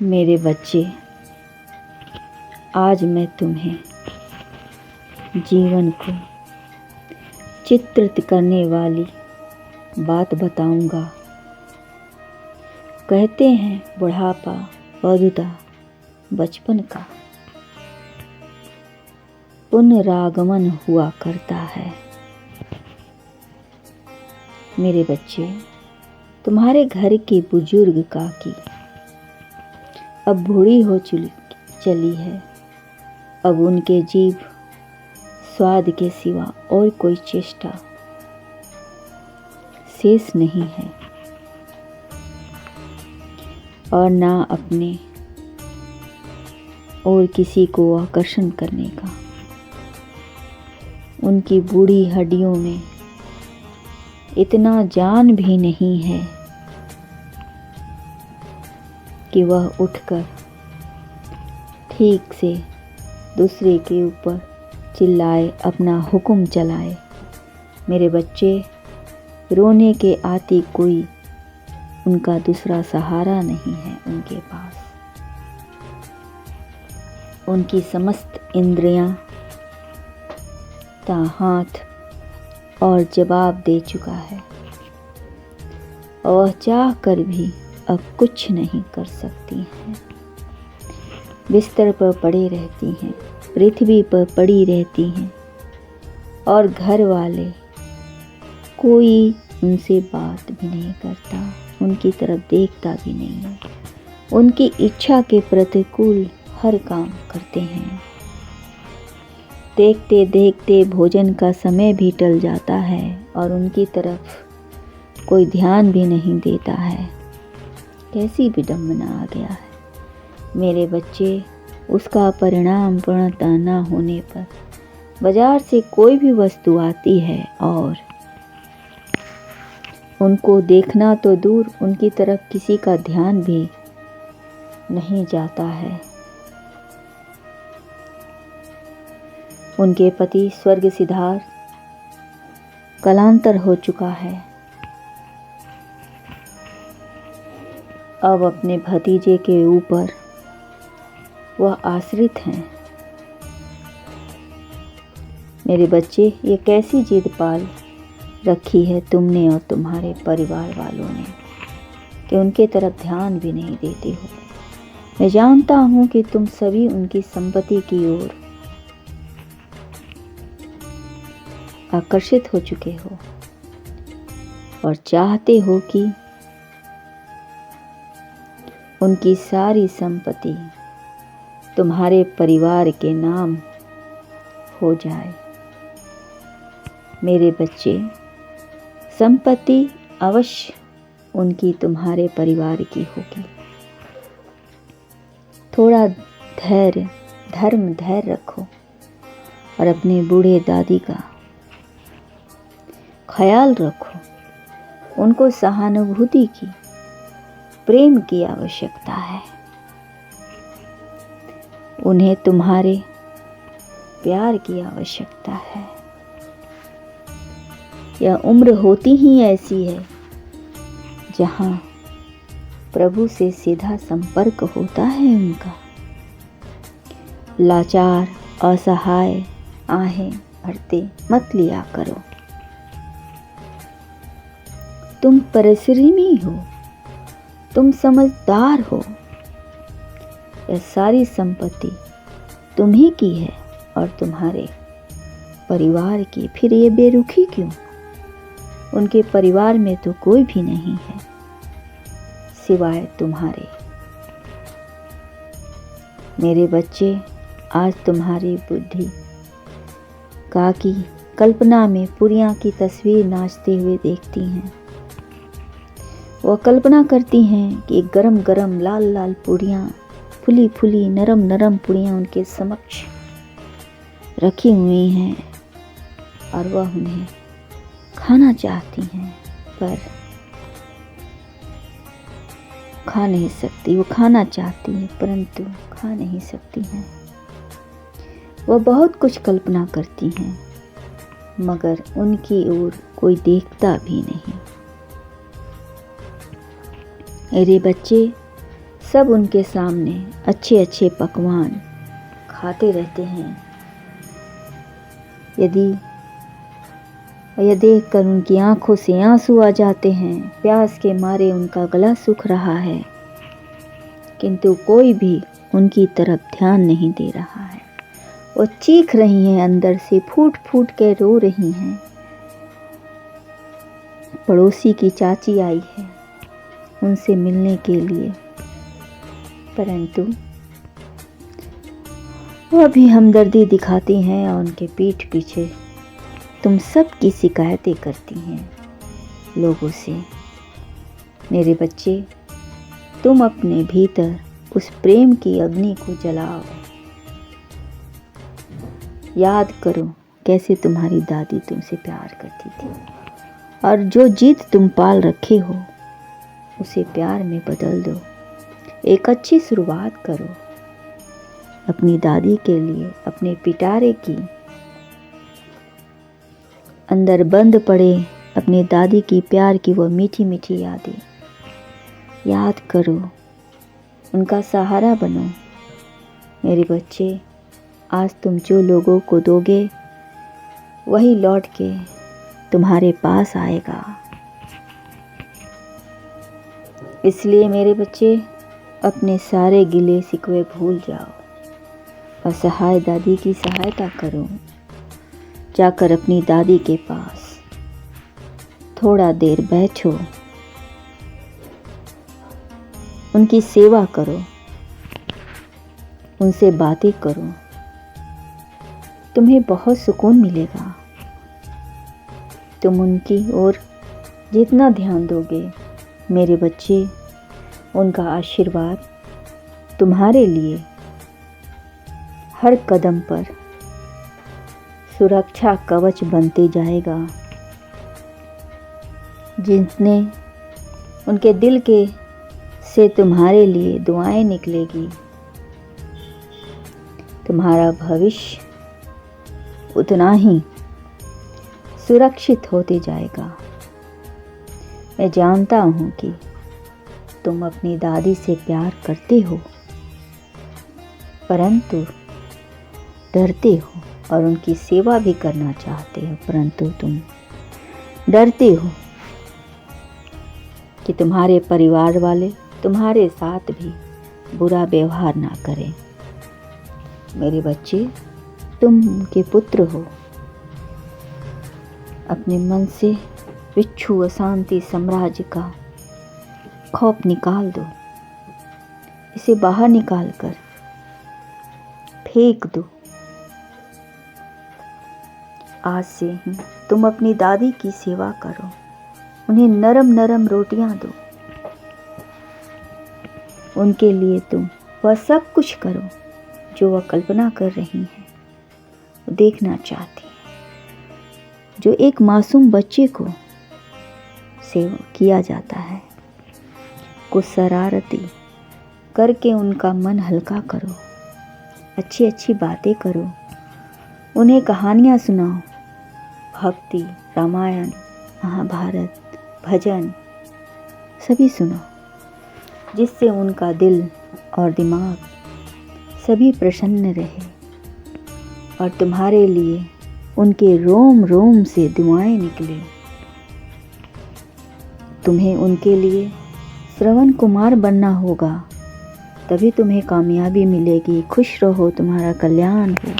मेरे बच्चे, आज मैं तुम्हें जीवन को चित्रित करने वाली बात बताऊंगा। कहते हैं बुढ़ापा वृद्धता बचपन का पुनरागमन हुआ करता है। मेरे बच्चे, तुम्हारे घर की बुजुर्ग काकी अब बूढ़ी हो चली है। अब उनके जीभ स्वाद के सिवा और कोई चेष्टा शेष नहीं है और ना अपने और किसी को आकर्षण करने का। उनकी बूढ़ी हड्डियों में इतना जान भी नहीं है कि वह उठकर ठीक से दूसरे के ऊपर चिल्लाए, अपना हुक्म चलाए। मेरे बच्चे, रोने के आती कोई उनका दूसरा सहारा नहीं है उनके पास। उनकी समस्त इंद्रियां ता हाथ और जवाब दे चुका है और वह चाह कर भी अब कुछ नहीं कर सकती हैं। बिस्तर पर पड़े रहती हैं, पृथ्वी पर पड़ी रहती हैं और घर वाले कोई उनसे बात भी नहीं करता, उनकी तरफ देखता भी नहीं है। उनकी इच्छा के प्रतिकूल हर काम करते हैं। देखते देखते भोजन का समय भी टल जाता है और उनकी तरफ कोई ध्यान भी नहीं देता है। कैसी विडंबना आ गया है मेरे बच्चे। उसका परिणाम पूर्णतः न होने पर बाजार से कोई भी वस्तु आती है और उनको देखना तो दूर, उनकी तरफ किसी का ध्यान भी नहीं जाता है। उनके पति स्वर्ग सिधार कालांतर हो चुका है। अब अपने भतीजे के ऊपर वह आश्रित हैं। मेरे बच्चे, ये कैसी जिद पाल रखी है तुमने और तुम्हारे परिवार वालों ने कि उनके तरफ ध्यान भी नहीं देते हो। मैं जानता हूँ कि तुम सभी उनकी संपत्ति की ओर आकर्षित हो चुके हो और चाहते हो कि उनकी सारी संपत्ति तुम्हारे परिवार के नाम हो जाए। मेरे बच्चे, संपत्ति अवश्य उनकी तुम्हारे परिवार की होगी। थोड़ा धैर्य रखो और अपने बूढ़े दादी का ख्याल रखो। उनको सहानुभूति की, प्रेम की आवश्यकता है। उन्हें तुम्हारे प्यार की आवश्यकता है। यह उम्र होती ही ऐसी है जहां प्रभु से सीधा संपर्क होता है उनका। लाचार असहाय आहें भरते मत लिया करो। तुम परिश्रमी हो, तुम समझदार हो। यह सारी संपत्ति तुम्ही की है और तुम्हारे परिवार की। फिर ये बेरुखी क्यों? उनके परिवार में तो कोई भी नहीं है सिवाय तुम्हारे। मेरे बच्चे, आज तुम्हारी बुद्धि काकी कल्पना में पुरियां की तस्वीर नाचते हुए देखती हैं। वह कल्पना करती हैं कि गरम गरम लाल लाल पूड़ियाँ, फुली फुली नरम नरम पूड़ियाँ उनके समक्ष रखी हुई हैं और वह उन्हें खाना चाहती हैं पर खा नहीं सकती। वो खाना चाहती है परंतु खा नहीं सकती हैं। वह बहुत कुछ कल्पना करती हैं मगर उनकी ओर कोई देखता भी नहीं। मेरे बच्चे, सब उनके सामने अच्छे अच्छे पकवान खाते रहते हैं। यह देखकर उनकी आंखों से आंसू आ जाते हैं। प्यास के मारे उनका गला सूख रहा है, किंतु कोई भी उनकी तरफ ध्यान नहीं दे रहा है। वो चीख रही हैं, अंदर से फूट फूट के रो रही हैं। पड़ोसी की चाची आई है उनसे मिलने के लिए, परंतु वह भी हमदर्दी दिखाती हैं और उनके पीठ पीछे तुम सब की शिकायतें करती हैं लोगों से। मेरे बच्चे, तुम अपने भीतर उस प्रेम की अग्नि को जलाओ। याद करो कैसे तुम्हारी दादी तुमसे प्यार करती थी, और जो जिद तुम पाल रखे हो उसे प्यार में बदल दो। एक अच्छी शुरुआत करो अपनी दादी के लिए। अपने पिटारे की अंदर बंद पड़े अपनी दादी की प्यार की वो मीठी मीठी यादें याद करो, उनका सहारा बनो। मेरे बच्चे, आज तुम जो लोगों को दोगे वही लौट के तुम्हारे पास आएगा। इसलिए मेरे बच्चे, अपने सारे गिले शिकवे भूल जाओ। असहाय दादी की सहायता करो। जाकर अपनी दादी के पास थोड़ा देर बैठो, उनकी सेवा करो, उनसे बातें करो। तुम्हें बहुत सुकून मिलेगा। तुम उनकी ओर जितना ध्यान दोगे मेरे बच्चे, उनका आशीर्वाद तुम्हारे लिए हर कदम पर सुरक्षा कवच बनते जाएगा। जितने उनके दिल के से तुम्हारे लिए दुआएं निकलेगी, तुम्हारा भविष्य उतना ही सुरक्षित होते जाएगा। मैं जानता हूँ कि तुम अपनी दादी से प्यार करते हो, परंतु डरते हो, और उनकी सेवा भी करना चाहते हो, परंतु तुम डरते हो कि तुम्हारे परिवार वाले तुम्हारे साथ भी बुरा व्यवहार ना करें। मेरे बच्चे, तुम उनके पुत्र हो। अपने मन से विच्छू अशांति साम्राज्य का खौफ निकाल दो। इसे बाहर निकाल कर फेंक दो। आज से ही तुम अपनी दादी की सेवा करो। उन्हें नरम नरम रोटियां दो। उनके लिए तुम वह सब कुछ करो जो वह कल्पना कर रही हैं, देखना चाहती हैं। जो एक मासूम बच्चे को सेवा किया जाता है, कुछ शरारती करके उनका मन हल्का करो। अच्छी अच्छी बातें करो, उन्हें कहानियाँ सुनाओ। भक्ति, रामायण, महाभारत, भजन सभी सुनाओ, जिससे उनका दिल और दिमाग सभी प्रसन्न रहे और तुम्हारे लिए उनके रोम रोम से दुआएं निकले। तुम्हें उनके लिए श्रवण कुमार बनना होगा, तभी तुम्हें कामयाबी मिलेगी। खुश रहो, तुम्हारा कल्याण हो।